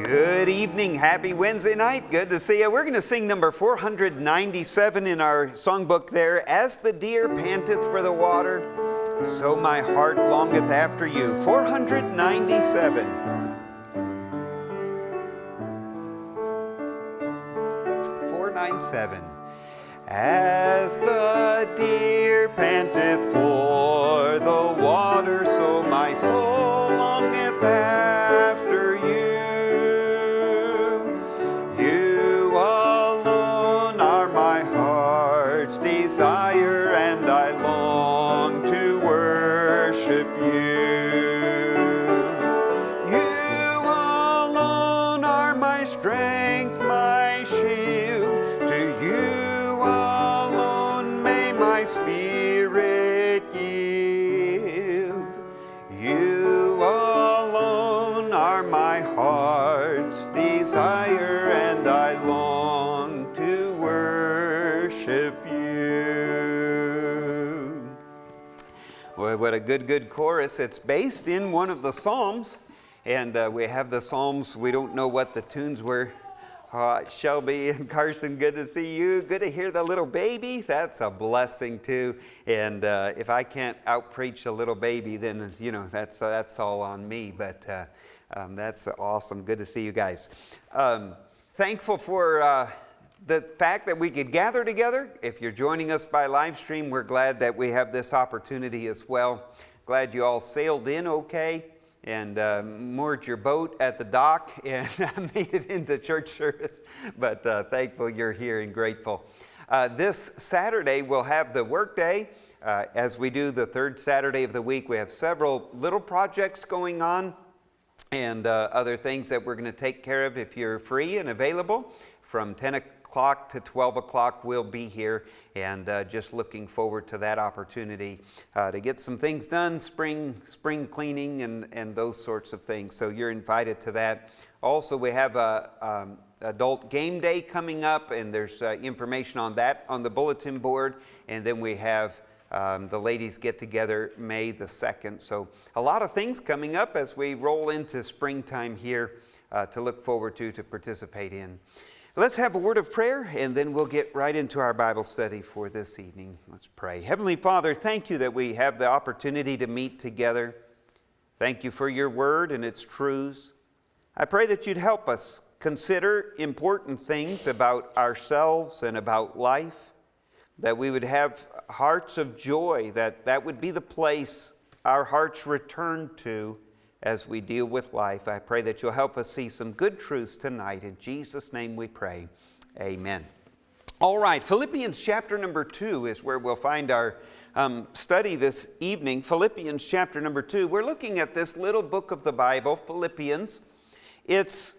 Good evening. Happy Wednesday night. Good to see you. We're going to sing number 497 in our songbook there. As the deer panteth for the water, so my heart longeth after you. 497. 497. As the deer panteth for the water, so my soul longeth after you. You alone are my heart's desire, and I long to worship you. You alone are my strength, my shield. To you alone may my spirit yield. You alone are my heart's desire, and I long to worship you. Boy, what a good chorus. It's based in one of the Psalms, and we have the Psalms. We don't know what the tunes were. Shelby and Carson, good to see you. Good to hear the little baby. That's a blessing too. And if I can't out-preach a little baby, then that's all on me. But that's awesome. Good to see you guys. Thankful for the fact that we could gather together. If you're joining us by live stream, we're glad that we have this opportunity as well. Glad you all sailed in okay and moored your boat at the dock and made it into church service. But thankful you're here and grateful. This Saturday we'll have the work day. As we do the third Saturday of the week, we have several little projects going on and other things that we're going to take care of if you're free and available. From 10 o'clock to 12 o'clock we'll be here, and just looking forward to that opportunity to get some things done, spring cleaning and those sorts of things. So you're invited to that. Also, we have a adult game day coming up, and there's information on that on the bulletin board. And then we have the ladies get together May the 2nd. So a lot of things coming up as we roll into springtime here to look forward to participate in. Let's have a word of prayer, and then we'll get right into our Bible study for this evening. Let's pray. Heavenly Father, thank you that we have the opportunity to meet together. Thank you for your word and its truths. I pray that you'd help us consider important things about ourselves and about life, that we would have hearts of joy, that would be the place our hearts return to as we deal with life. I pray that you'll help us see some good truths tonight. In Jesus' name we pray. Amen. All right, Philippians chapter number 2 is where we'll find our study this evening. Philippians chapter number 2. We're looking at this little book of the Bible, Philippians. It's,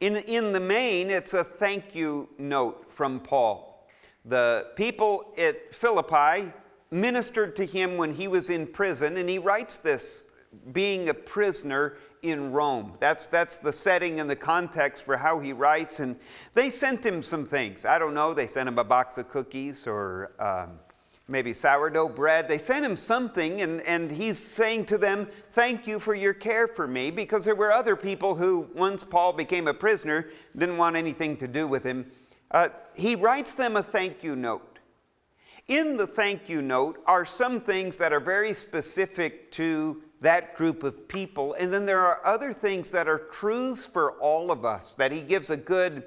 in the main, it's a thank you note from Paul. The people at Philippi ministered to him when he was in prison, and he writes this being a prisoner in Rome. That's the setting and the context for how he writes. And they sent him some things. I don't know, they sent him a box of cookies or maybe sourdough bread. They sent him something, and he's saying to them, thank you for your care for me, because there were other people who, once Paul became a prisoner, didn't want anything to do with him. He writes them a thank you note. In the thank you note are some things that are very specific to that group of people, and then there are other things that are truths for all of us, that he gives a good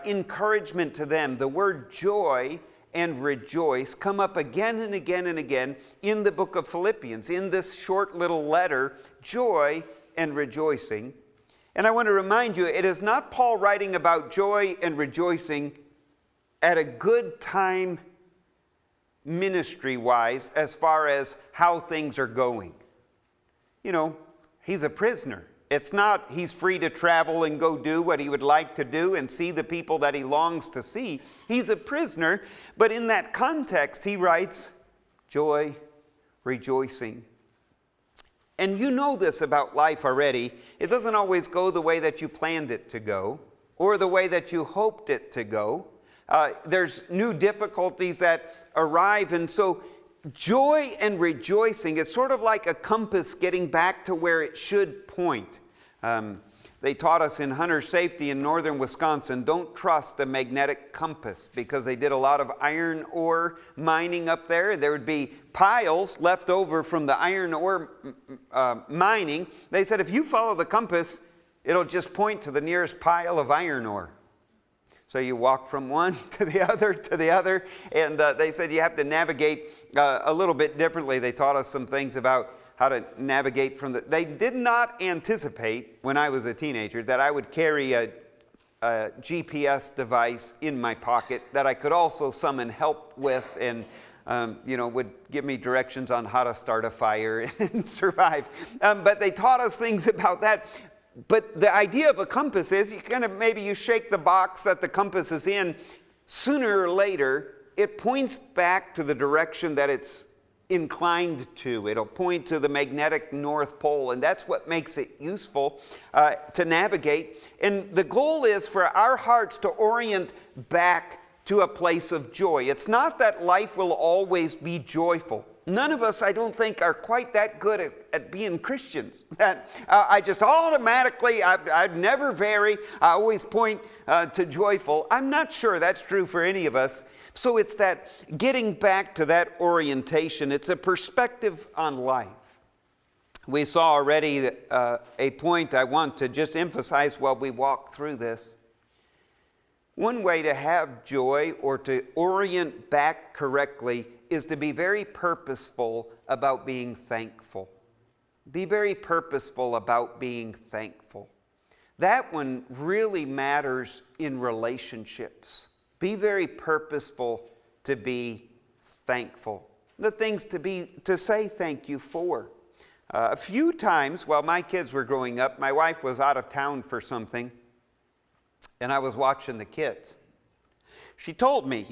encouragement to them. The word joy and rejoice come up again and again and again in the book of Philippians, in this short little letter, joy and rejoicing. And I want to remind you, it is not Paul writing about joy and rejoicing at a good time ministry-wise as far as how things are going. You know, he's a prisoner. It's not he's free to travel and go do what he would like to do and see the people that he longs to see. He's a prisoner, but in that context he writes joy, rejoicing. And you know this about life already. It doesn't always go the way that you planned it to go or the way that you hoped it to go. There's new difficulties that arrive, and so joy and rejoicing is sort of like a compass getting back to where it should point. They taught us in hunter safety in northern Wisconsin, don't trust a magnetic compass, because they did a lot of iron ore mining up there. There would be piles left over from the iron ore mining. They said if you follow the compass, it'll just point to the nearest pile of iron ore. So you walk from one to the other, and they said you have to navigate a little bit differently. They taught us some things about how to navigate from the... They did not anticipate, when I was a teenager, that I would carry a GPS device in my pocket that I could also summon help with, and would give me directions on how to start a fire and survive. But they taught us things about that. But the idea of a compass is maybe you shake the box that the compass is in. Sooner or later, it points back to the direction that it's inclined to. It'll point to the magnetic North Pole, and that's what makes it useful to navigate. And the goal is for our hearts to orient back to a place of joy. It's not that life will always be joyful. None of us, I don't think, are quite that good at being Christians. That I just automatically, I'd never vary. I always point to joyful. I'm not sure that's true for any of us. So it's that getting back to that orientation. It's a perspective on life. We saw already a point I want to just emphasize while we walk through this. One way to have joy or to orient back correctly is to be very purposeful about being thankful. Be very purposeful about being thankful. That one really matters in relationships. Be very purposeful to be thankful. The things to say thank you for. A few times while my kids were growing up, my wife was out of town for something, and I was watching the kids. She told me,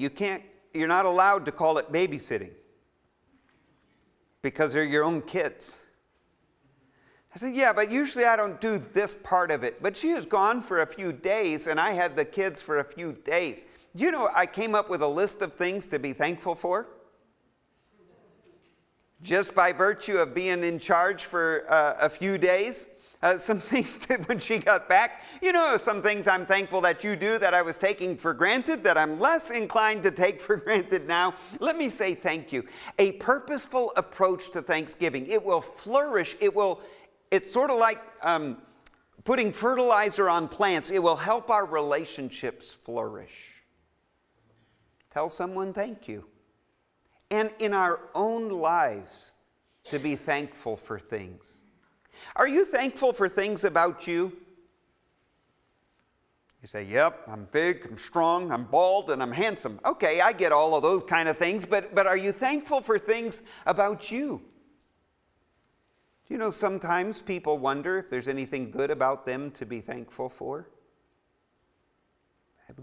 you're not allowed to call it babysitting because they're your own kids. I said, yeah, but usually I don't do this part of it. But she was gone for a few days, and I had the kids for a few days. You know, I came up with a list of things to be thankful for. Just by virtue of being in charge for a few days. Some things when she got back, some things I'm thankful that you do that I was taking for granted, that I'm less inclined to take for granted now. Let me say thank you. A purposeful approach to Thanksgiving. It will flourish. It's sort of like putting fertilizer on plants. It will help our relationships flourish. Tell someone thank you. And in our own lives, to be thankful for things. Are you thankful for things about you? You say, yep, I'm big, I'm strong, I'm bald, and I'm handsome. Okay, I get all of those kind of things, but are you thankful for things about you? You know, sometimes people wonder if there's anything good about them to be thankful for.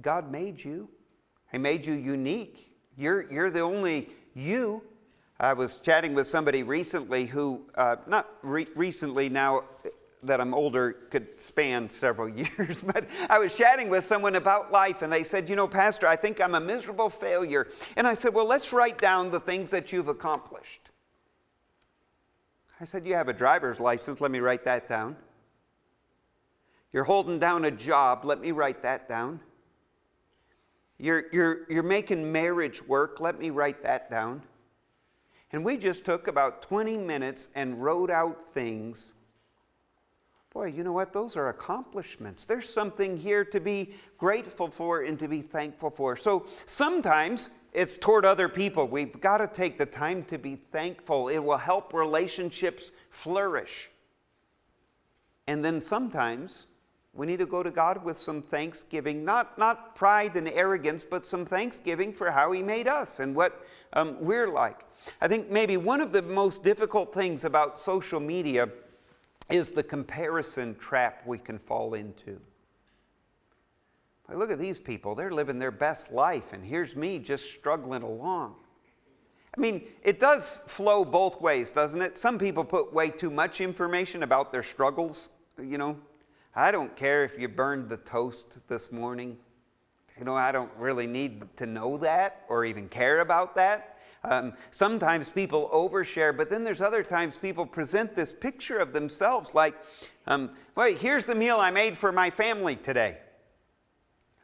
God made you. He made you unique. You're the only you. I was chatting with somebody recently who, recently now that I'm older, could span several years, but I was chatting with someone about life, and they said, Pastor, I think I'm a miserable failure. And I said, well, let's write down the things that you've accomplished. I said, you have a driver's license, let me write that down. You're holding down a job, let me write that down. You're making marriage work, let me write that down. And we just took about 20 minutes and wrote out things. Boy, you know what? Those are accomplishments. There's something here to be grateful for and to be thankful for. So sometimes it's toward other people. We've got to take the time to be thankful. It will help relationships flourish. And then sometimes we need to go to God with some thanksgiving, not pride and arrogance, but some thanksgiving for how He made us and what we're like. I think maybe one of the most difficult things about social media is the comparison trap we can fall into. Look at these people. They're living their best life, and here's me just struggling along. I mean, it does flow both ways, doesn't it? Some people put way too much information about their struggles, I don't care if you burned the toast this morning. I don't really need to know that or even care about that. Sometimes people overshare, but then there's other times people present this picture of themselves like, Well, here's the meal I made for my family today.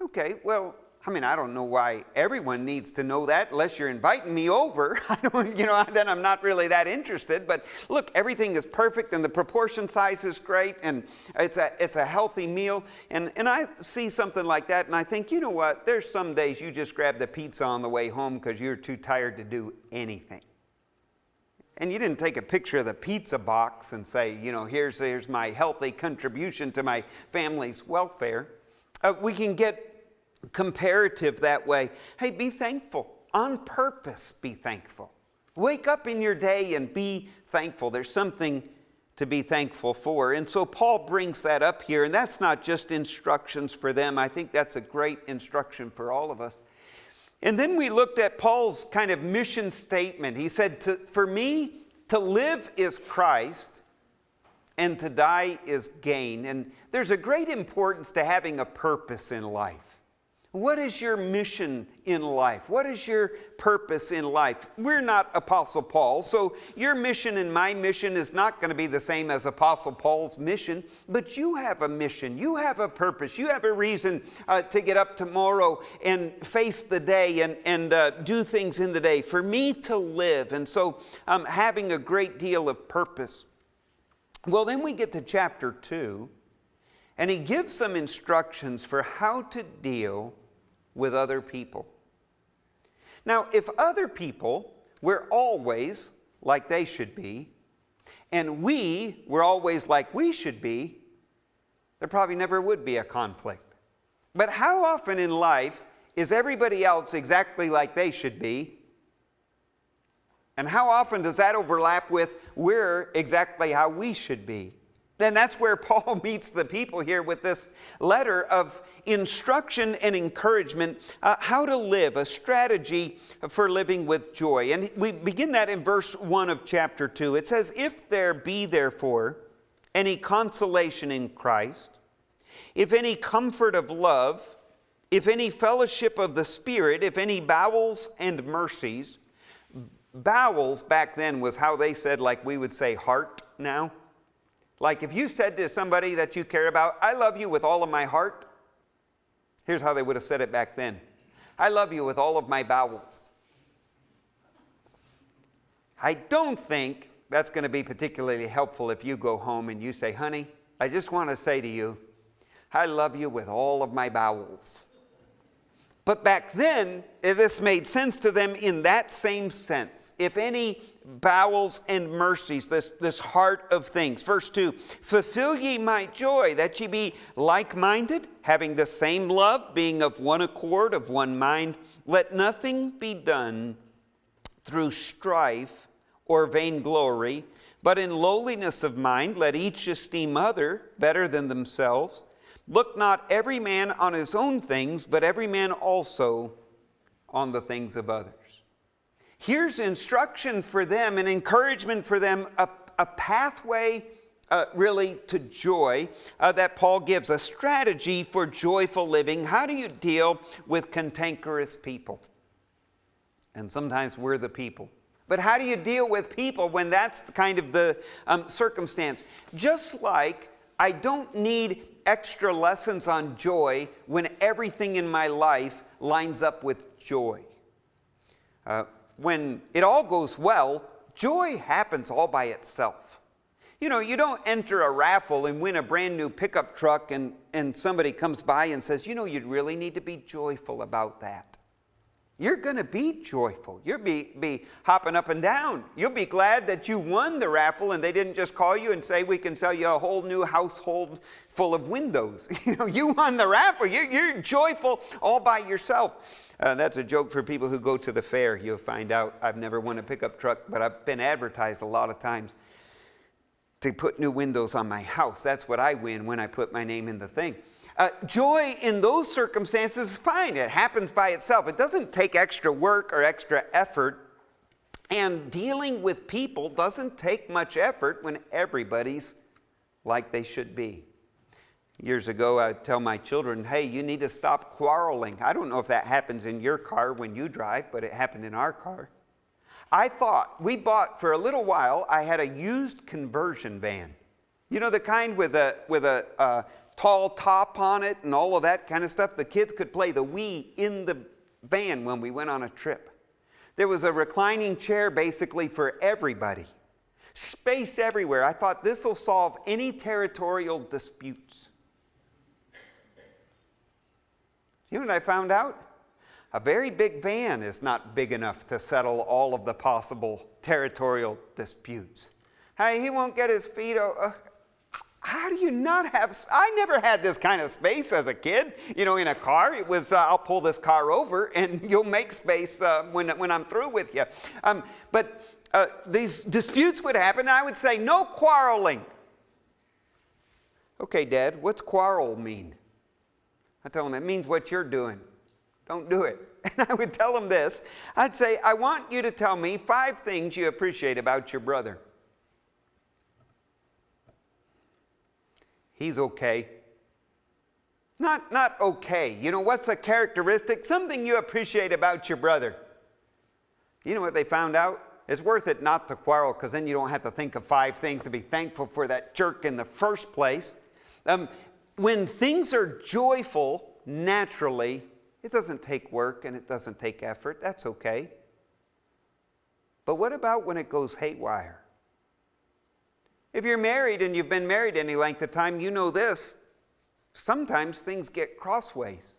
Okay, well, I don't know why everyone needs to know that unless you're inviting me over. Then I'm not really that interested. But look, everything is perfect and the proportion size is great and it's a healthy meal. And I see something like that and I think, you know what? There's some days you just grab the pizza on the way home because you're too tired to do anything. And you didn't take a picture of the pizza box and say, here's my healthy contribution to my family's welfare. We can get comparative that way. Hey, be thankful. On purpose, be thankful. Wake up in your day and be thankful. There's something to be thankful for. And so Paul brings that up here, and that's not just instructions for them. I think that's a great instruction for all of us. And then we looked at Paul's kind of mission statement. He said, for me, to live is Christ, and to die is gain. And there's a great importance to having a purpose in life. What is your mission in life? What is your purpose in life? We're not Apostle Paul, so your mission and my mission is not going to be the same as Apostle Paul's mission, but you have a mission. You have a purpose. You have a reason to get up tomorrow and face the day and do things in the day. For me to live, and so having a great deal of purpose. Well, then we get to chapter 2, and he gives some instructions for how to deal with other people. Now, if other people were always like they should be, and we were always like we should be, there probably never would be a conflict. But how often in life is everybody else exactly like they should be? And how often does that overlap with we're exactly how we should be? Then that's where Paul meets the people here with this letter of instruction and encouragement, how to live, a strategy for living with joy. And we begin that in verse 1 of chapter 2. It says, if there be therefore any consolation in Christ, if any comfort of love, if any fellowship of the Spirit, if any bowels and mercies. Bowels back then was how they said, like we would say heart now. Like if you said to somebody that you care about, I love you with all of my heart. Here's how they would have said it back then. I love you with all of my bowels. I don't think that's going to be particularly helpful if you go home and you say, honey, I just want to say to you, I love you with all of my bowels. But back then, this made sense to them in that same sense. If any bowels and mercies, this heart of things. Verse 2, fulfill ye my joy, that ye be like-minded, having the same love, being of one accord, of one mind. Let nothing be done through strife or vainglory, but in lowliness of mind, let each esteem other better than themselves. Look not every man on his own things, but every man also on the things of others. Here's instruction for them, an encouragement for them, a pathway really to joy that Paul gives, a strategy for joyful living. How do you deal with cantankerous people? And sometimes we're the people. But how do you deal with people when that's kind of the circumstance? Just like I don't need extra lessons on joy when everything in my life lines up with joy. When it all goes well, joy happens all by itself. You know, you don't enter a raffle and win a brand new pickup truck and somebody comes by and says, you know, you'd really need to be joyful about that. You're going to be joyful. You'll be hopping up and down. You'll be glad that you won the raffle and they didn't just call you and say, we can sell you a whole new household full of windows. You know, you won the raffle. You're joyful all by yourself. That's a joke for people who go to the fair. You'll find out I've never won a pickup truck, but I've been advertised a lot of times to put new windows on my house. That's what I win when I put my name in the thing. Joy in those circumstances is fine. It happens by itself. It doesn't take extra work or extra effort. And dealing with people doesn't take much effort when everybody's like they should be. Years ago, I'd tell my children, hey, you need to stop quarreling. I don't know if that happens in your car when you drive, but it happened in our car. We bought for a little while, I had a used conversion van. You know, the kind with a tall top on it and all of that kind of stuff. The kids could play the Wii in the van when we went on a trip. There was a reclining chair basically for everybody. Space everywhere. I thought this will solve any territorial disputes. You know what I found out? A very big van is not big enough to settle all of the possible territorial disputes. Hey, he won't get his feet over. How do you not have, I never had this kind of space as a kid, you know, in a car. It was, I'll pull this car over and you'll make space when I'm through with you. But these disputes would happen, and I would say, no quarreling. Okay, Dad, what's quarrel mean? I tell him, it means what you're doing. Don't do it. And I would tell him this. I'd say, I want you to tell me 5 things you appreciate about your brother. He's okay. Not okay. You know, what's a characteristic? Something you appreciate about your brother. You know what they found out? It's worth it not to quarrel, because then you don't have to think of 5 things to be thankful for that jerk in the first place. When things are joyful, naturally, it doesn't take work and it doesn't take effort. That's okay. But what about when it goes haywire? If you're married and you've been married any length of time, you know this. Sometimes things get crossways.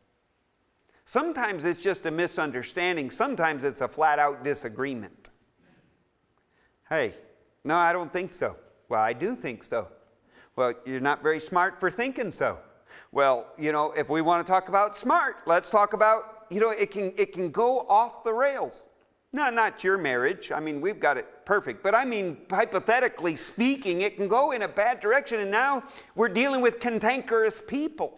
Sometimes it's just a misunderstanding. Sometimes it's a flat-out disagreement. Hey, no, I don't think so. Well, I do think so. Well, you're not very smart for thinking so. Well, you know, if we want to talk about smart, let's talk about, you know, it can go off the rails. No, not your marriage. I mean, we've got it perfect. But I mean, hypothetically speaking, it can go in a bad direction. And now we're dealing with cantankerous people.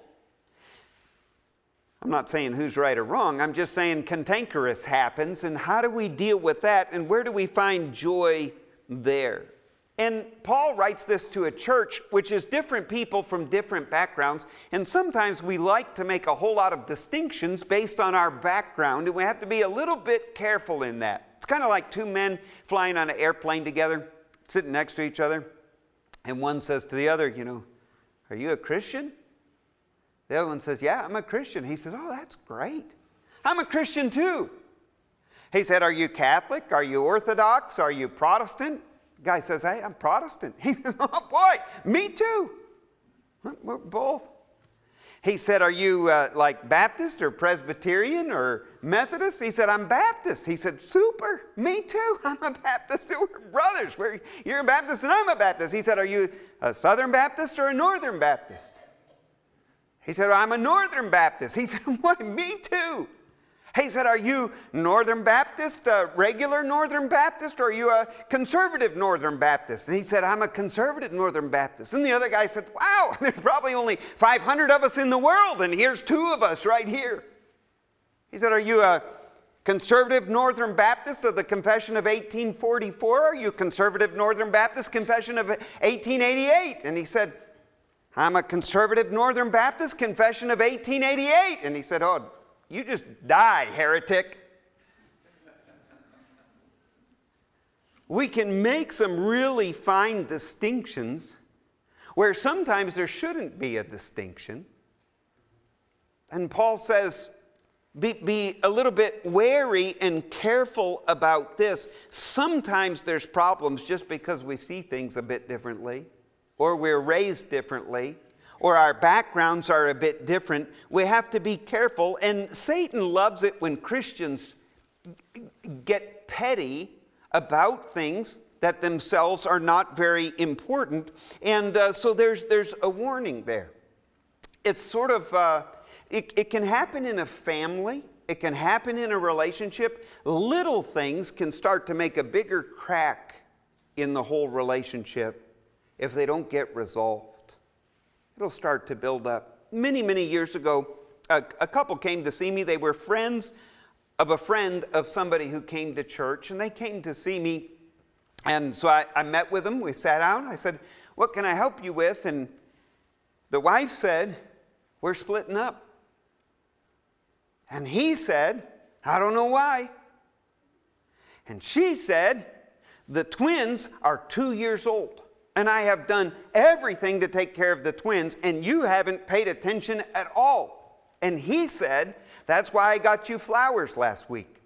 I'm not saying who's right or wrong. I'm just saying cantankerous happens. And how do we deal with that? And where do we find joy there? And Paul writes this to a church which is different people from different backgrounds. And sometimes we like to make a whole lot of distinctions based on our background. And we have to be a little bit careful in that. It's kind of like 2 men flying on an airplane together, sitting next to each other. And one says to the other, you know, are you a Christian? The other one says, yeah, I'm a Christian. He says, oh, that's great. I'm a Christian too. He said, are you Catholic? Are you Orthodox? Are you Protestant? Guy says, hey, I'm Protestant. He says, oh boy, me too. We're both. He said, are you like Baptist or Presbyterian or Methodist? He said, I'm Baptist. He said, super, me too. I'm a Baptist. We're brothers. You're a Baptist and I'm a Baptist. He said, are you a Southern Baptist or a Northern Baptist? He said, I'm a Northern Baptist. He said, what? Me too. He said, are you Northern Baptist, a regular Northern Baptist, or are you a conservative Northern Baptist? And he said, I'm a conservative Northern Baptist. And the other guy said, wow, there's probably only 500 of us in the world, and here's 2 of us right here. He said, are you a conservative Northern Baptist of the Confession of 1844? Or are you conservative Northern Baptist Confession of 1888? And he said, I'm a conservative Northern Baptist Confession of 1888. And he said, oh, you just die, heretic. We can make some really fine distinctions where sometimes there shouldn't be a distinction. And Paul says, be a little bit wary and careful about this. Sometimes there's problems just because we see things a bit differently, or we're raised differently, or our backgrounds are a bit different. We have to be careful. And Satan loves it when Christians get petty about things that themselves are not very important. And so there's a warning there. It's sort of, it can happen in a family. It can happen in a relationship. Little things can start to make a bigger crack in the whole relationship if they don't get resolved. It'll start to build up. Many, many years ago, a couple came to see me. They were friends of a friend of somebody who came to church, and they came to see me. And so I met with them. We sat down. I said, what can I help you with? And the wife said, we're splitting up. And he said, I don't know why. And she said, the twins are 2 years old. And I have done everything to take care of the twins, and you haven't paid attention at all. And he said, that's why I got you flowers last week.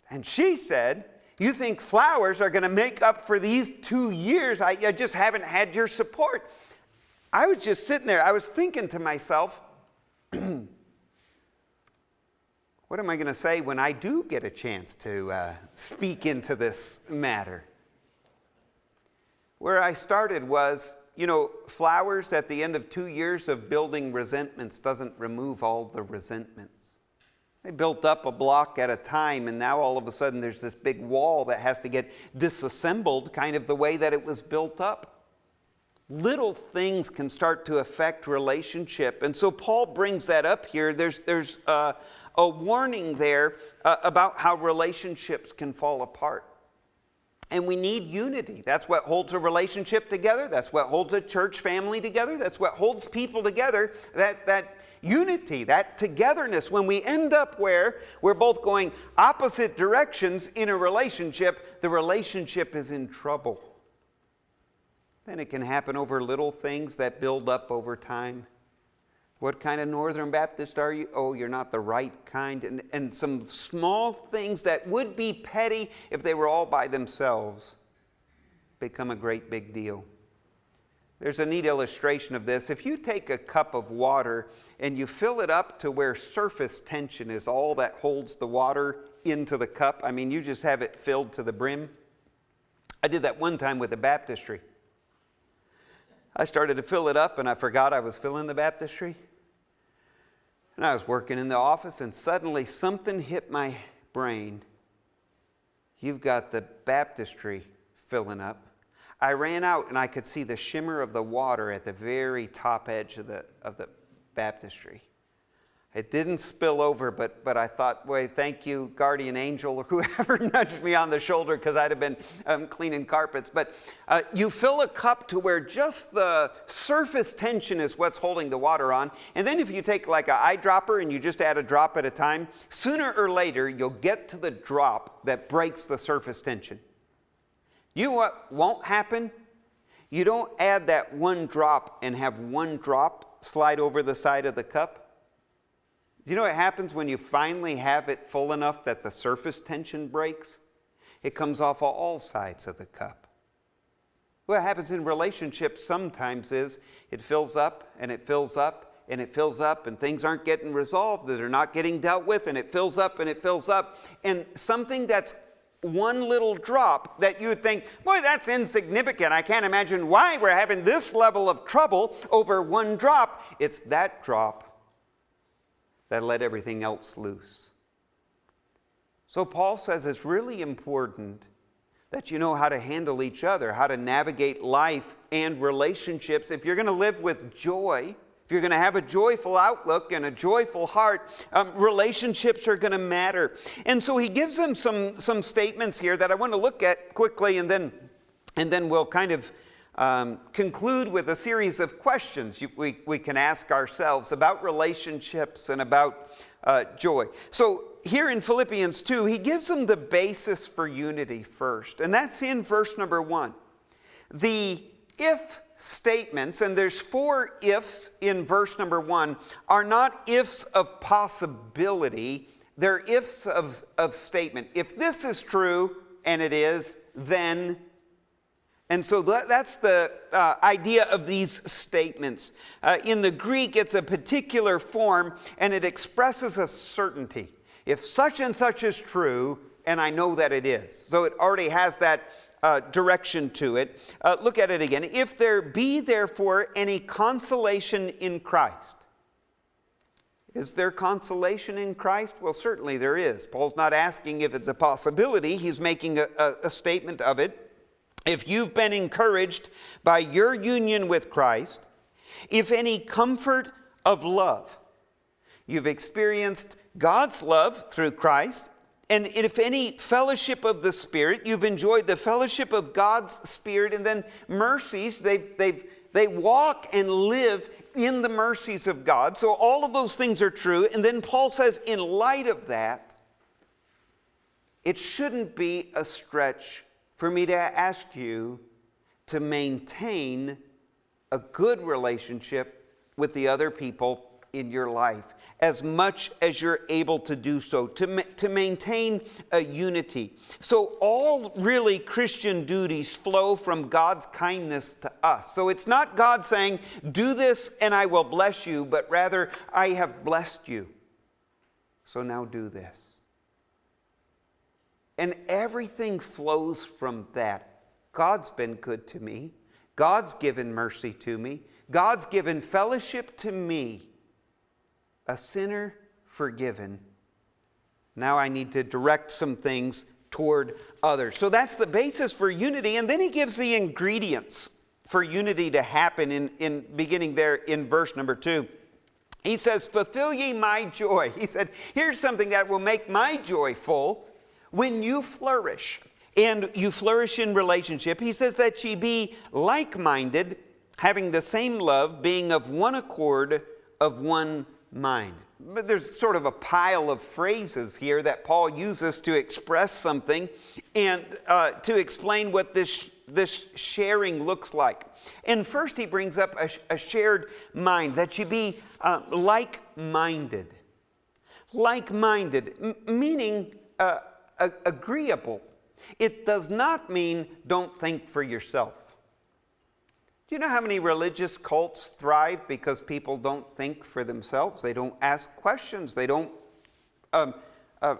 And she said, you think flowers are going to make up for these 2 years? I just haven't had your support. I was just sitting there. I was thinking to myself, what am I going to say when I do get a chance to speak into this matter? Where I started was, flowers at the end of 2 years of building resentments doesn't remove all the resentments. They built up a block at a time, and now all of a sudden there's this big wall that has to get disassembled, kind of the way that it was built up. Little things can start to affect relationship. And so Paul brings that up here. There's a warning there about how relationships can fall apart. And we need unity. That's what holds a relationship together. That's what holds a church family together. That's what holds people together. That unity, that togetherness. When we end up where we're both going opposite directions in a relationship, the relationship is in trouble. Then it can happen over little things that build up over time. What kind of Northern Baptist are you? Oh, you're not the right kind. And some small things that would be petty if they were all by themselves become a great big deal. There's a neat illustration of this. If you take a cup of water and you fill it up to where surface tension is all that holds the water into the cup, you just have it filled to the brim. I did that one time with the baptistry. I started to fill it up and I forgot I was filling the baptistry. And I was working in the office and suddenly something hit my brain. You've got the baptistry filling up. I ran out and I could see the shimmer of the water at the very top edge of the baptistry. It didn't spill over, but I thought, boy, thank you, guardian angel, or whoever nudged me on the shoulder, because I'd have been cleaning carpets. But you fill a cup to where just the surface tension is what's holding the water on. And then if you take like an eyedropper and you just add a drop at a time, sooner or later you'll get to the drop that breaks the surface tension. You know what won't happen? You don't add that one drop and have one drop slide over the side of the cup. You know what happens when you finally have it full enough that the surface tension breaks? It comes off of all sides of the cup. What happens in relationships sometimes is it fills up and it fills up and it fills up and things aren't getting resolved, they're not getting dealt with, and it fills up and it fills up. And something that's one little drop that you would think, boy, that's insignificant. I can't imagine why we're having this level of trouble over one drop. It's that drop that let everything else loose. So Paul says it's really important that you know how to handle each other, how to navigate life and relationships. If you're going to live with joy, if you're going to have a joyful outlook and a joyful heart, relationships are going to matter. And so he gives them some statements here that I want to look at quickly, and then we'll kind of conclude with a series of questions we can ask ourselves about relationships and about joy. So here in Philippians 2, he gives them the basis for unity first. And that's in verse number 1. The if statements, and there's 4 ifs in verse number 1, are not ifs of possibility. They're ifs of statement. If this is true, and it is, then. And so that's the idea of these statements. In the Greek, it's a particular form, and it expresses a certainty. If such and such is true, and I know that it is. So it already has that direction to it. Look at it again. If there be therefore any consolation in Christ. Is there consolation in Christ? Well, certainly there is. Paul's not asking if it's a possibility. He's making a statement of it. If you've been encouraged by your union with Christ, if any comfort of love, you've experienced God's love through Christ, and if any fellowship of the Spirit, you've enjoyed the fellowship of God's Spirit, and then mercies, they walk and live in the mercies of God. So all of those things are true. And then Paul says, in light of that, it shouldn't be a stretch for me to ask you to maintain a good relationship with the other people in your life, as much as you're able to do so, to maintain a unity. So all really Christian duties flow from God's kindness to us. So it's not God saying, do this and I will bless you, but rather, I have blessed you. So now do this. And everything flows from that. God's been good to me. God's given mercy to me. God's given fellowship to me. A sinner forgiven. Now I need to direct some things toward others. So that's the basis for unity. And then he gives the ingredients for unity to happen in beginning there in verse number 2. He says, fulfill ye my joy. He said, here's something that will make my joy full when you flourish. And you flourish in relationship. He says that ye be like-minded, having the same love, being of one accord, of one mind. But there's sort of a pile of phrases here that Paul uses to express something and to explain what this sharing looks like. And first he brings up a shared mind, that you be like-minded. Like-minded, meaning agreeable. It does not mean don't think for yourself. Do you know how many religious cults thrive because people don't think for themselves? They don't ask questions. They don't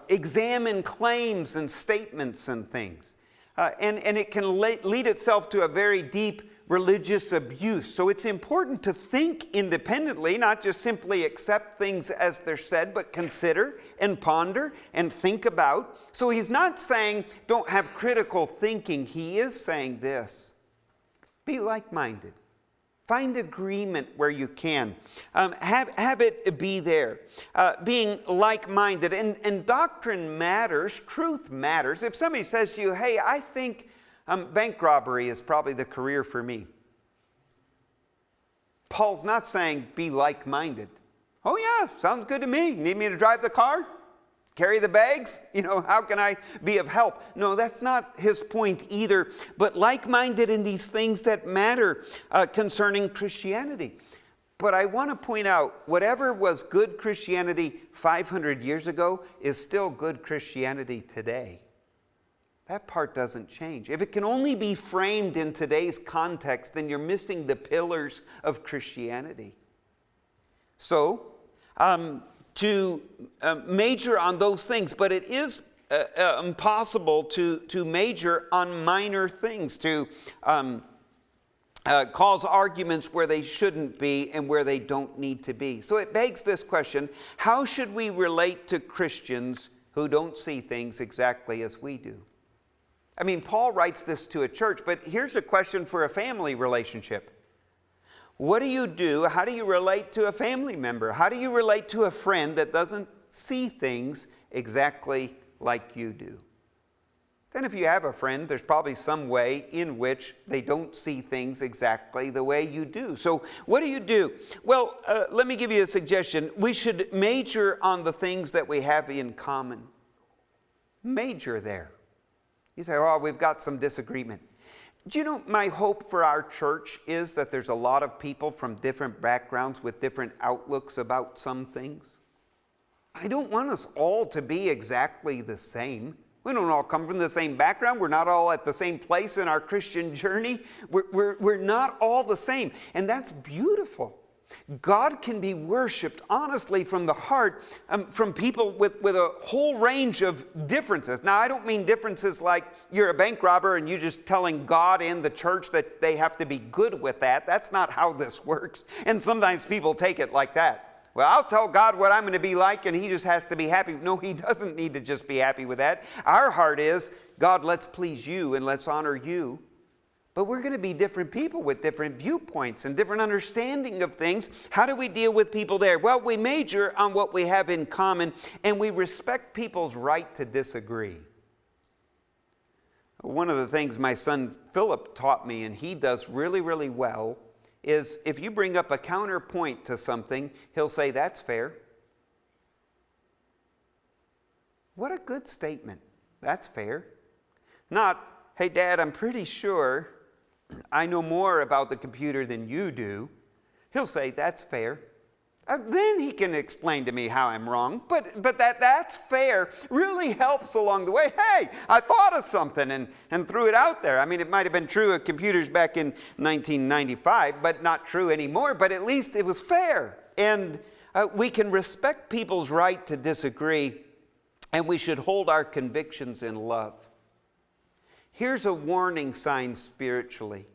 examine claims and statements and things. And it can lead itself to a very deep religious abuse. So it's important to think independently, not just simply accept things as they're said, but consider and ponder and think about. So he's not saying don't have critical thinking. He is saying this. Be like-minded. Find agreement where you can. Have it be there. Being like-minded. And doctrine matters. Truth matters. If somebody says to you, hey, I think bank robbery is probably the career for me. Paul's not saying be like-minded. Oh yeah, sounds good to me. Need me to drive the car? Carry the bags? You know, how can I be of help? No, that's not his point either. But like-minded in these things that matter concerning Christianity. But I want to point out, whatever was good Christianity 500 years ago is still good Christianity today. That part doesn't change. If it can only be framed in today's context, then you're missing the pillars of Christianity. So, to major on those things, but it is impossible to major on minor things, to cause arguments where they shouldn't be and where they don't need to be. So it begs this question, how should we relate to Christians who don't see things exactly as we do? I mean, Paul writes this to a church, but here's a question for a family relationship. What do you do? How do you relate to a family member? How do you relate to a friend that doesn't see things exactly like you do? Then if you have a friend, there's probably some way in which they don't see things exactly the way you do. So what do you do? Well, let me give you a suggestion. We should major on the things that we have in common. Major there. You say, oh, we've got some disagreement. Do you know, my hope for our church is that there's a lot of people from different backgrounds with different outlooks about some things. I don't want us all to be exactly the same. We don't all come from the same background. We're not all at the same place in our Christian journey. We're not all the same. And that's beautiful. God can be worshiped honestly from the heart, from people with a whole range of differences. Now, I don't mean differences like you're a bank robber and you're just telling God and the church that they have to be good with that. That's not how this works. And sometimes people take it like that. Well, I'll tell God what I'm going to be like and he just has to be happy. No, he doesn't need to just be happy with that. Our heart is, God, let's please you and let's honor you. But we're going to be different people with different viewpoints and different understanding of things. How do we deal with people there? Well, we major on what we have in common, and we respect people's right to disagree. One of the things my son Philip taught me, and he does really, really well, is if you bring up a counterpoint to something, he'll say, that's fair. What a good statement. That's fair. Not, hey, Dad, I'm pretty sure I know more about the computer than you do, he'll say, that's fair. Then he can explain to me how I'm wrong. But that's fair really helps along the way. Hey, I thought of something and threw it out there. I mean, it might have been true of computers back in 1995, but not true anymore. But at least it was fair. And we can respect people's right to disagree, and we should hold our convictions in love. Here's a warning sign spiritually.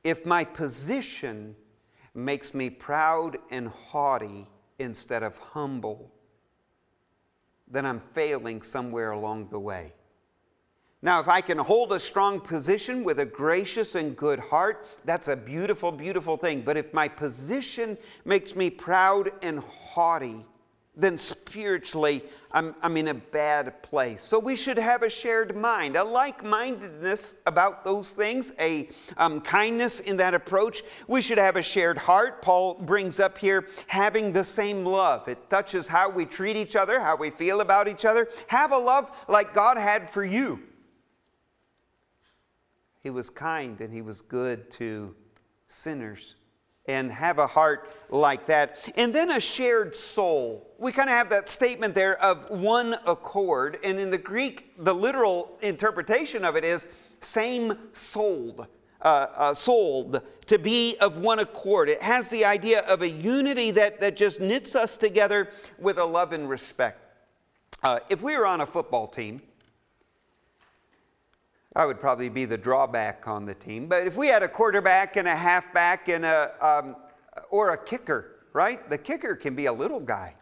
If my position makes me proud and haughty instead of humble, then I'm failing somewhere along the way. Now, if I can hold a strong position with a gracious and good heart, that's a beautiful, beautiful thing. But if my position makes me proud and haughty, then spiritually I'm in a bad place. So we should have a shared mind, a like-mindedness about those things, a kindness in that approach. We should have a shared heart. Paul brings up here having the same love. It touches how we treat each other, how we feel about each other. Have a love like God had for you. He was kind and he was good to sinners. And have a heart like that. And then a shared soul. We kind of have that statement there of one accord. And in the Greek, the literal interpretation of it is same-souled. Souled, to be of one accord. It has the idea of a unity that just knits us together with a love and respect. If we were on a football team, I would probably be the drawback on the team. But if we had a quarterback and a halfback and or a kicker, right? The kicker can be a little guy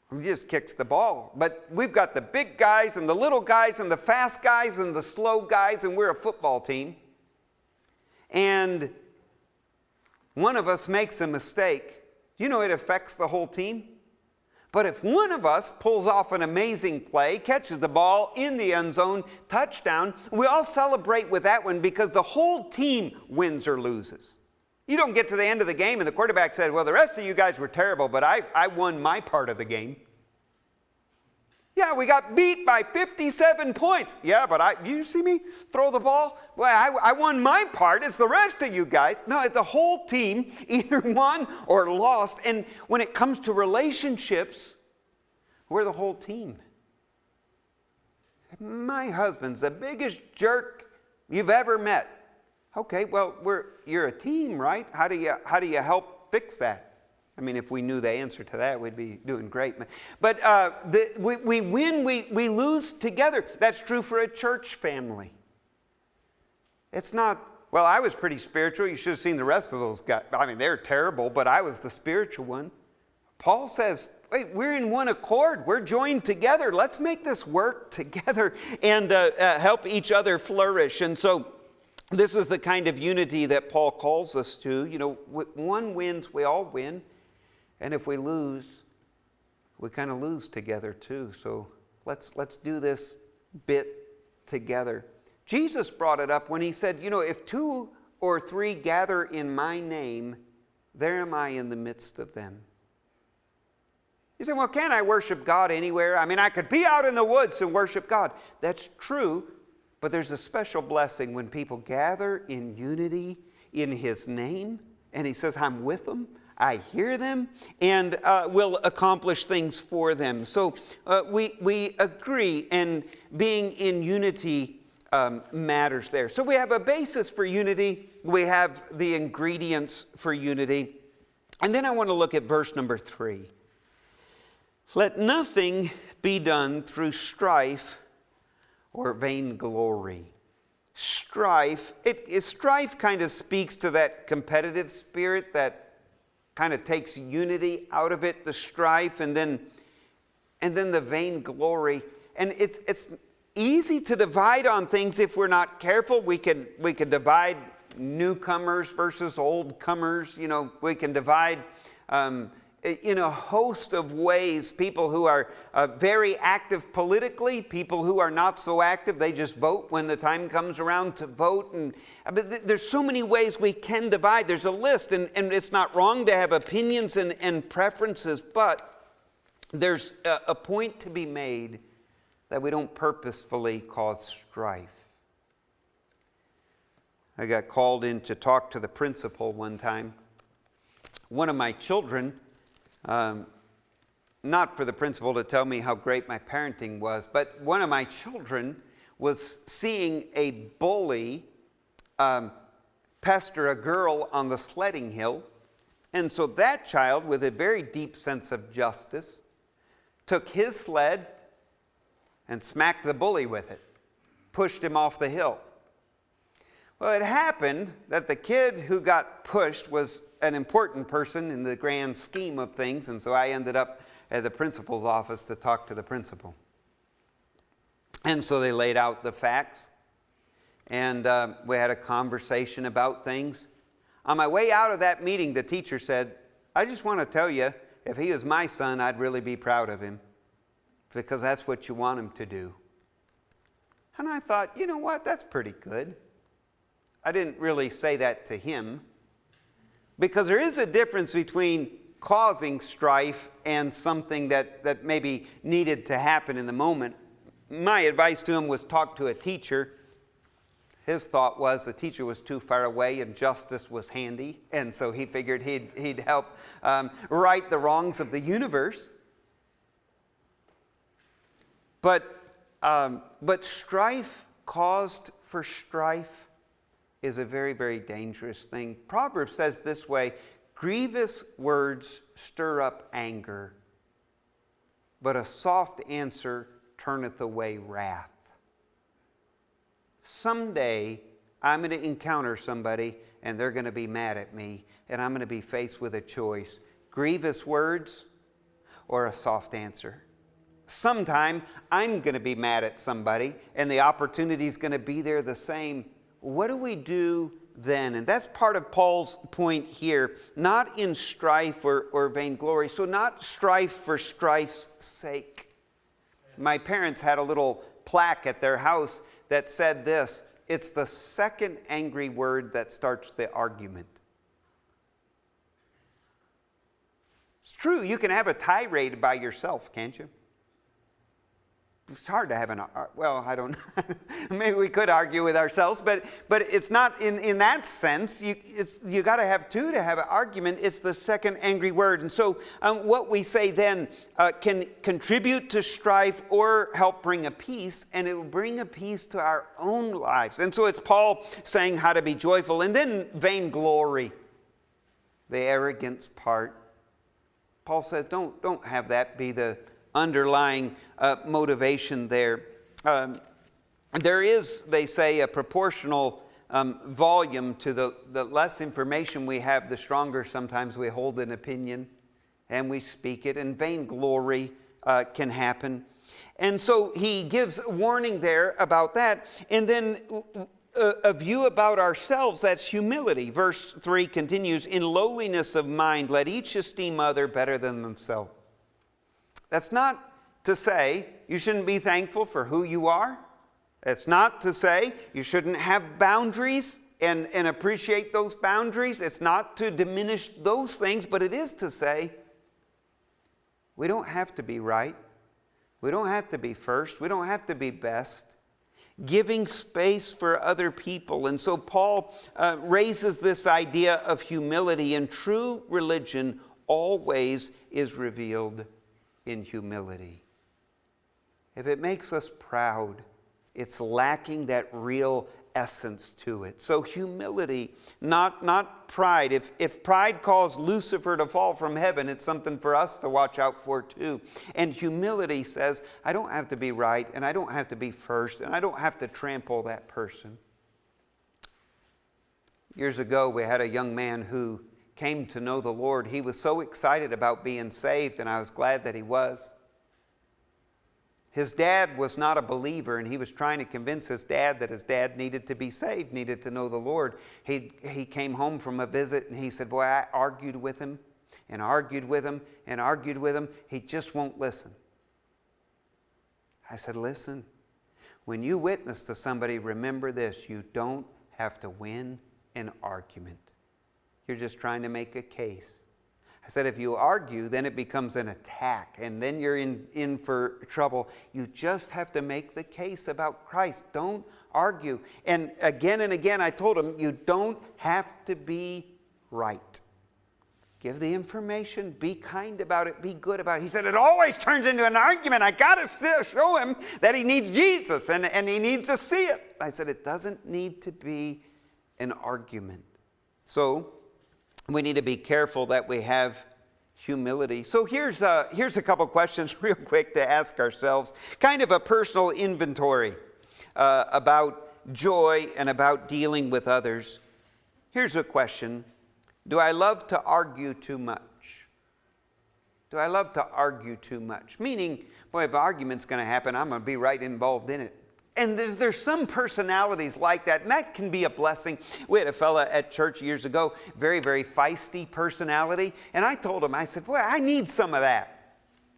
who just kicks the ball. But we've got the big guys and the little guys and the fast guys and the slow guys, and we're a football team. And one of us makes a mistake. You know, it affects the whole team. But if one of us pulls off an amazing play, catches the ball in the end zone, touchdown, we all celebrate with that one because the whole team wins or loses. You don't get to the end of the game and the quarterback said, well, the rest of you guys were terrible, but I won my part of the game. Yeah, we got beat by 57 points. Yeah, but you see me throw the ball? Well, I won my part. It's the rest of you guys. No, the whole team either won or lost. And when it comes to relationships, we're the whole team. My husband's the biggest jerk you've ever met. Okay, well, you're a team, right? How do you help fix that? I mean, if we knew the answer to that, we'd be doing great. But we win, we lose together. That's true for a church family. It's not, well, I was pretty spiritual. You should have seen the rest of those guys. I mean, they're terrible, but I was the spiritual one. Paul says, wait, we're in one accord. We're joined together. Let's make this work together and help each other flourish. And so this is the kind of unity that Paul calls us to. You know, one wins, we all win. And if we lose, we kind of lose together too. So let's do this bit together. Jesus brought it up when he said, you know, if 2 or 3 gather in my name, there am I in the midst of them. You say, well, can't I worship God anywhere? I mean, I could be out in the woods and worship God. That's true, but there's a special blessing when people gather in unity in his name, and he says, I'm with them. I hear them and will accomplish things for them. So we agree, and being in unity matters there. So we have a basis for unity. We have the ingredients for unity. And then I want to look at verse number 3. Let nothing be done through strife or vainglory. Strife kind of speaks to that competitive spirit that kind of takes unity out of it, the strife, and then the vainglory. And it's easy to divide on things if we're not careful. We can divide newcomers versus old comers. You know, we can divide in a host of ways. People who are very active politically, people who are not so active, they just vote when the time comes around to vote. And there's so many ways we can divide. There's a list, and it's not wrong to have opinions and preferences, but there's a point to be made that we don't purposefully cause strife. I got called in to talk to the principal one time. One of my children, not for the principal to tell me how great my parenting was, but one of my children was seeing a bully pester a girl on the sledding hill. And so that child, with a very deep sense of justice, took his sled and smacked the bully with it, pushed him off the hill. Well, it happened that the kid who got pushed was an important person in the grand scheme of things, and so I ended up at the principal's office to talk to the principal. And so they laid out the facts, and we had a conversation about things. On my way out of that meeting, the teacher said, I just want to tell you, if he was my son, I'd really be proud of him, because that's what you want him to do. And I thought, you know what, that's pretty good. I didn't really say that to him, because there is a difference between causing strife and something that maybe needed to happen in the moment. My advice to him was talk to a teacher. His thought was the teacher was too far away and justice was handy, and so he figured he'd help right the wrongs of the universe. But strife caused for strife is a very, very dangerous thing. Proverbs says this way, grievous words stir up anger, but a soft answer turneth away wrath. Someday, I'm going to encounter somebody and they're going to be mad at me, and I'm going to be faced with a choice: grievous words or a soft answer. Sometime, I'm going to be mad at somebody and the opportunity is going to be there the same. What do we do then? And that's part of Paul's point here. Not in strife or vainglory. So not strife for strife's sake. My parents had a little plaque at their house that said this: it's the second angry word that starts the argument. It's true, you can have a tirade by yourself, can't you? It's hard to have I don't know. Maybe we could argue with ourselves, but it's not in that sense. You got to have two to have an argument. It's the second angry word. And so what we say then can contribute to strife or help bring a peace, and it will bring a peace to our own lives. And so it's Paul saying how to be joyful. And then vainglory, the arrogance part. Paul says don't have that be the underlying motivation there. There is, they say, a proportional volume to the less information we have, the stronger sometimes we hold an opinion and we speak it, and vainglory can happen. And so he gives warning there about that. And then a view about ourselves, that's humility. Verse 3 continues, in lowliness of mind, let each esteem other better than themselves. That's not to say you shouldn't be thankful for who you are. It's not to say you shouldn't have boundaries and appreciate those boundaries. It's not to diminish those things, but it is to say we don't have to be right. We don't have to be first. We don't have to be best. Giving space for other people. And so Paul raises this idea of humility, and true religion always is revealed in humility. If it makes us proud, it's lacking that real essence to it. So humility, not pride. If pride caused Lucifer to fall from heaven, it's something for us to watch out for too. And humility says, I don't have to be right, and I don't have to be first, and I don't have to trample that person. Years ago, we had a young man who came to know the Lord. He was so excited about being saved, and I was glad that he was. His dad was not a believer, and he was trying to convince his dad that his dad needed to be saved, needed to know the Lord. He came home from a visit, and he said, boy, I argued with him, and argued with him, and argued with him. He just won't listen. I said, listen, when you witness to somebody, remember this: you don't have to win an argument. You're just trying to make a case. I said, if you argue, then it becomes an attack, and then you're in for trouble. You just have to make the case about Christ. Don't argue. And again, I told him, you don't have to be right. Give the information, be kind about it, be good about it. He said, it always turns into an argument. I got to show him that he needs Jesus, and he needs to see it. I said, it doesn't need to be an argument. So we need to be careful that we have humility. So here's a couple questions real quick to ask ourselves. Kind of a personal inventory about joy and about dealing with others. Here's a question. Do I love to argue too much? Do I love to argue too much? Meaning, boy, if an argument's going to happen, I'm going to be right involved in it. And there's some personalities like that, and that can be a blessing. We had a fella at church years ago, very, very feisty personality, and I told him, I said, boy, I need some of that.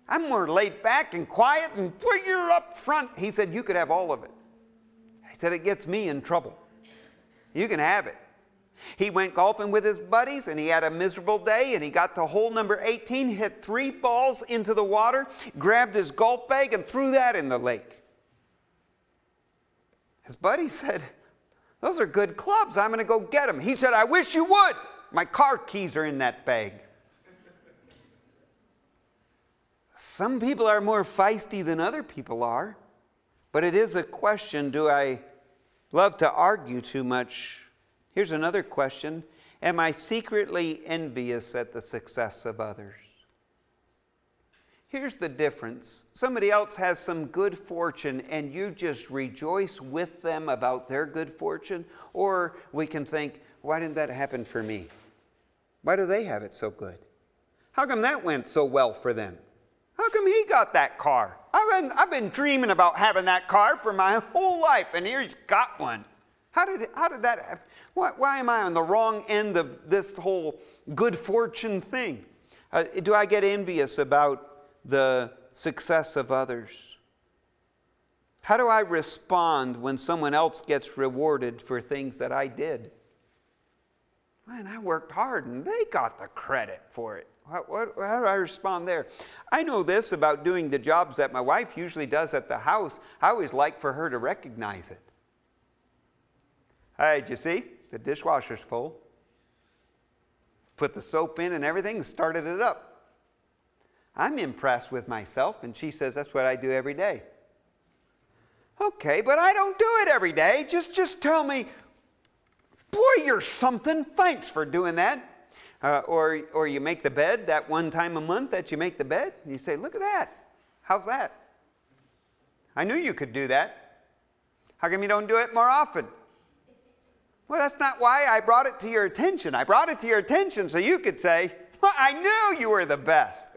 I'm more laid back and quiet, and boy, you're up front. He said, you could have all of it. He said, it gets me in trouble. You can have it. He went golfing with his buddies, and he had a miserable day, and he got to hole number 18, hit 3 balls into the water, grabbed his golf bag, and threw that in the lake. His buddy said, those are good clubs. I'm going to go get them. He said, I wish you would. My car keys are in that bag. Some people are more feisty than other people are. But it is a question, do I love to argue too much? Here's another question. Am I secretly envious at the success of others? Here's the difference. Somebody else has some good fortune and you just rejoice with them about their good fortune. Or we can think, why didn't that happen for me? Why do they have it so good? How come that went so well for them? How come he got that car? I've been dreaming about having that car for my whole life, and here he's got one. How did that happen? Why am I on the wrong end of this whole good fortune thing? Do I get envious about the success of others? How do I respond when someone else gets rewarded for things that I did? Man, I worked hard and they got the credit for it. How do I respond there? I know this about doing the jobs that my wife usually does at the house. I always like for her to recognize it. Hey, did you see? The dishwasher's full. Put the soap in and everything and started it up. I'm impressed with myself, and she says, that's what I do every day. Okay, but I don't do it every day. Just tell me, boy, you're something. Thanks for doing that. Or you make the bed that one time a month that you make the bed. And you say, look at that. How's that? I knew you could do that. How come you don't do it more often? Well, that's not why I brought it to your attention. I brought it to your attention so you could say, well, I knew you were the best.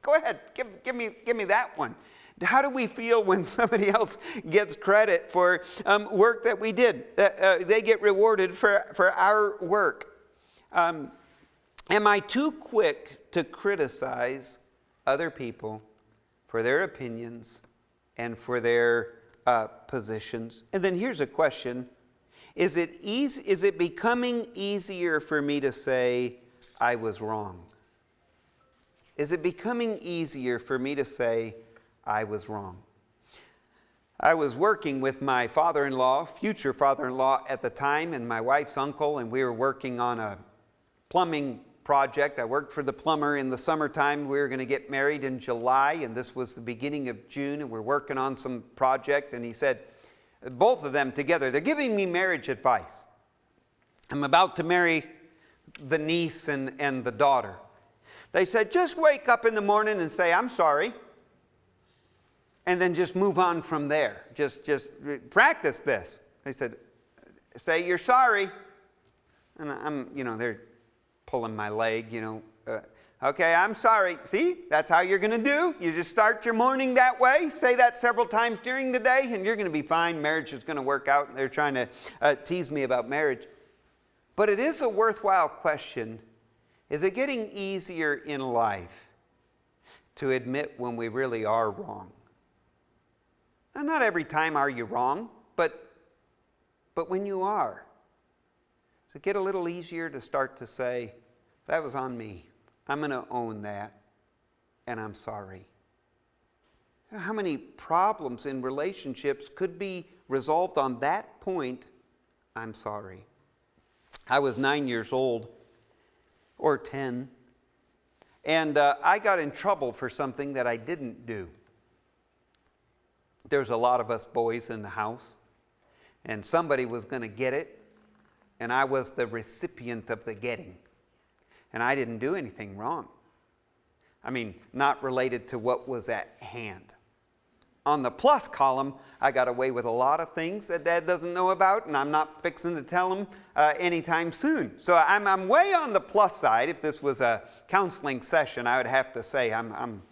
Go ahead, give me that one. How do we feel when somebody else gets credit for work that we did? They get rewarded for our work. Am I too quick to criticize other people for their opinions and for their positions? And then here's a question. Is it becoming easier for me to say, I was wrong? Is it becoming easier for me to say, I was wrong? I was working with my father-in-law, future father-in-law at the time, and my wife's uncle, and we were working on a plumbing project. I worked for the plumber in the summertime. We were going to get married in July, and this was the beginning of June, and we're working on some project. And he said, both of them together, they're giving me marriage advice. I'm about to marry the niece and the daughter. They said, just wake up in the morning and say, I'm sorry. And then just move on from there. Just practice this. They said, say you're sorry. And they're pulling my leg, okay, I'm sorry. See, that's how you're going to do. You just start your morning that way. Say that several times during the day, and you're going to be fine. Marriage is going to work out. And they're trying to tease me about marriage. But it is a worthwhile question. Is it getting easier in life to admit when we really are wrong? Now, not every time are you wrong, but when you are. Does it get a little easier to start to say, that was on me. I'm going to own that, and I'm sorry. You know how many problems in relationships could be resolved on that point? I'm sorry. I was 9 years old, or 10, and I got in trouble for something that I didn't do. There's a lot of us boys in the house, and somebody was going to get it, and I was the recipient of the getting. And I didn't do anything wrong. I mean, not related to what was at hand. On the plus column, I got away with a lot of things that Dad doesn't know about, and I'm not fixing to tell him anytime soon. So I'm way on the plus side. If this was a counseling session, I would have to say I'm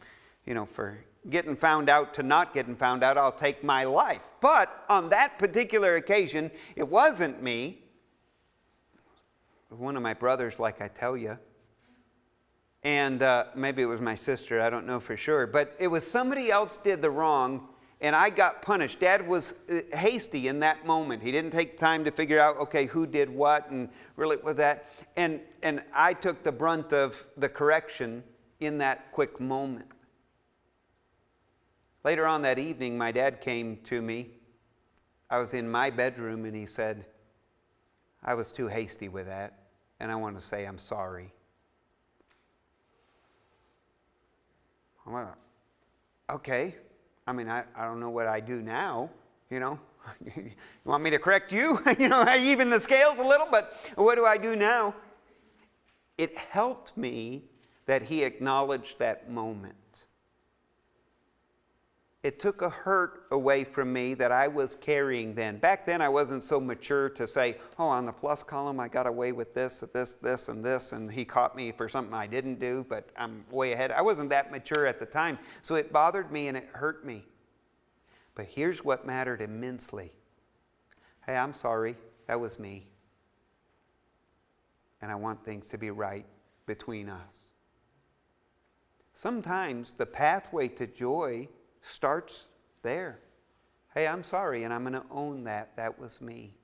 for getting found out to not getting found out, I'll take my life. But on that particular occasion, it wasn't me. One of my brothers, like I tell you. And maybe it was my sister, I don't know for sure. But it was somebody else did the wrong, and I got punished. Dad was hasty in that moment. He didn't take time to figure out, okay, who did what, and really was that. And I took the brunt of the correction in that quick moment. Later on that evening, my dad came to me. I was in my bedroom, and he said, I was too hasty with that, and I want to say I'm sorry. I'm like, okay. I mean, I don't know what I do now, You want me to correct you? I even the scales a little, but what do I do now? It helped me that he acknowledged that moment. It took a hurt away from me that I was carrying then. Back then, I wasn't so mature to say, on the plus column, I got away with this, and this, and he caught me for something I didn't do, but I'm way ahead. I wasn't that mature at the time, so it bothered me and it hurt me. But here's what mattered immensely. Hey, I'm sorry, that was me. And I want things to be right between us. Sometimes the pathway to joy starts there. Hey, I'm sorry, and I'm going to own that. That was me.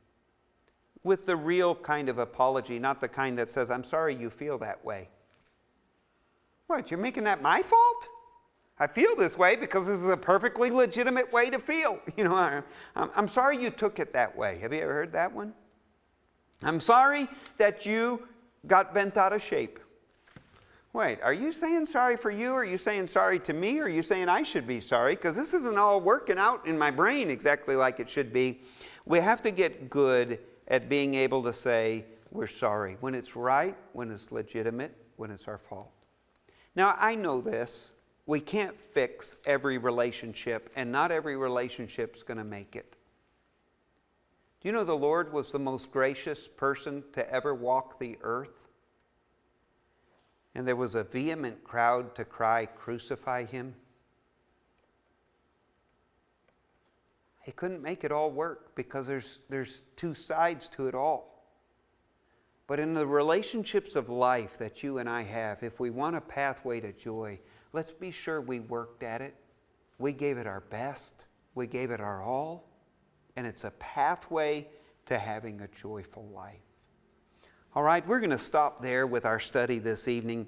With the real kind of apology, not the kind that says, I'm sorry you feel that way. What, you're making that my fault? I feel this way because this is a perfectly legitimate way to feel. I'm sorry you took it that way. Have you ever heard that one? I'm sorry that you got bent out of shape. Wait, are you saying sorry for you? Or are you saying sorry to me? Or are you saying I should be sorry? Because this isn't all working out in my brain exactly like it should be. We have to get good at being able to say we're sorry when it's right, when it's legitimate, when it's our fault. Now, I know this. We can't fix every relationship, and not every relationship's going to make it. Do you know the Lord was the most gracious person to ever walk the earth? And there was a vehement crowd to cry, crucify him. He couldn't make it all work because there's two sides to it all. But in the relationships of life that you and I have, if we want a pathway to joy, let's be sure we worked at it. We gave it our best. We gave it our all. And it's a pathway to having a joyful life. All right, we're going to stop there with our study this evening.